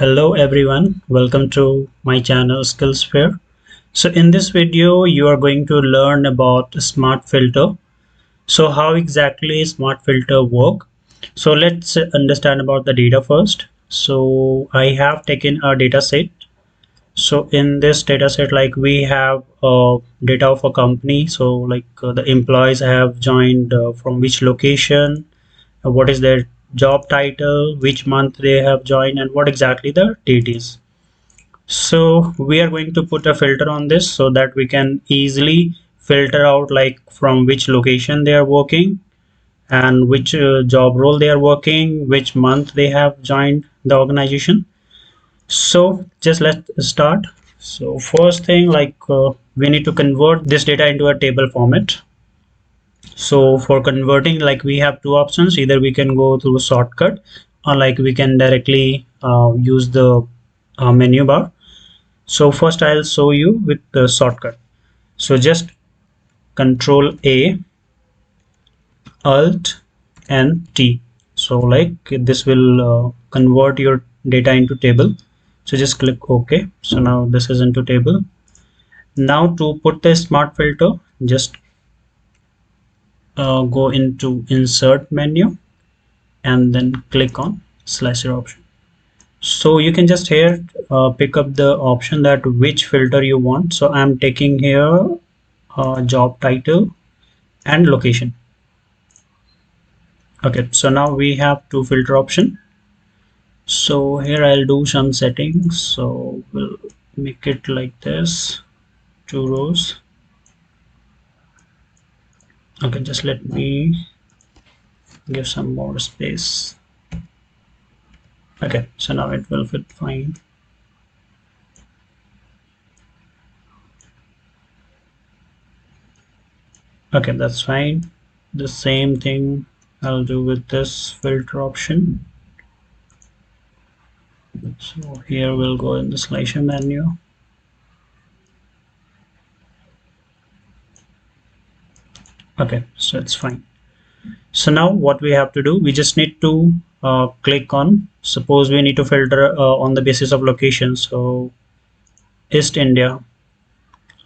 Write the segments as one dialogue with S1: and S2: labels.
S1: Hello everyone, welcome to my channel Skills Fair. So in this video you are going to learn about smart filter. So how exactly smart filter work? So let's understand about the data first. So I have taken a data set. So in this data set, like we have data of a company. So like the employees have joined from which location, what is their job title, which month they have joined, and what exactly the date is. So we are going to put a filter on this so that we can easily filter out like from which location they are working and which job role they are working, which month they have joined the organization. So just let's start. So first thing, like we need to convert this data into a table format. So for converting, like we have two options: either we can go through a shortcut, or like we can directly use the menu bar. So first I'll show you with the shortcut. So just Control A, Alt and T. So like this will convert your data into table. So just click OK. So now this is into table. Now to put the smart filter, just go into insert menu and then click on slicer option. So you can just here pick up the option that which filter you want. So I'm taking here job title and location. Okay, so now we have two filter option. So here I'll do some settings. So we'll make it like this, two rows. Okay, just let me give some more space. Okay, so now it will fit fine. Okay, that's fine. The same thing I'll do with this filter option. So here we'll go in the slicer menu. Okay, so it's fine. So now what we have to do, we just need to click on, suppose we need to filter on the basis of location. So East India.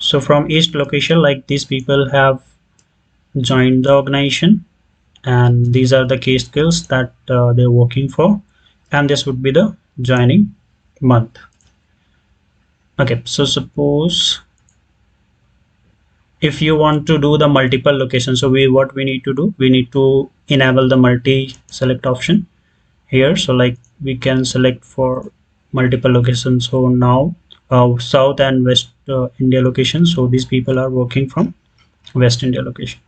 S1: So from East location, like these people have joined the organization, and these are the key skills that they're working for, and this would be the joining month. Okay, so suppose if you want to do the multiple locations, so what we need to do, we need to enable the multi select option here. So like we can select for multiple locations. So now South and West India location. So these people are working from West India location.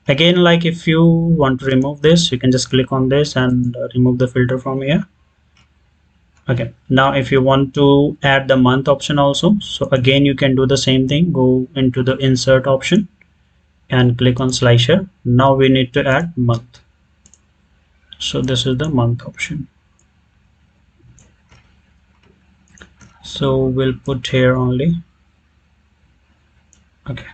S1: Again, like if you want to remove this, you can just click on this and remove the filter from here. Okay, now if you want to add the month option also, so again you can do the same thing, go into the insert option and click on slicer. Now we need to add month. So this is the month option. So we'll put here only. Okay,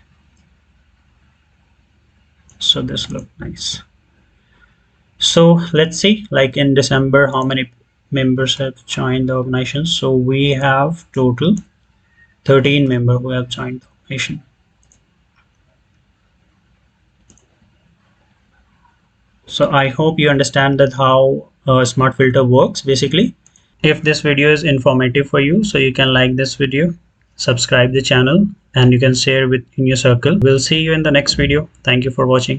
S1: so this looks nice. So let's see, like in December, how many members have joined the organization. So we have total 13 members who have joined the organization. So I hope you understand that how a smart filter works basically. If this video is informative for you, so you can like this video, subscribe the channel, and you can share with in your circle. We'll see you in the next video. Thank you for watching.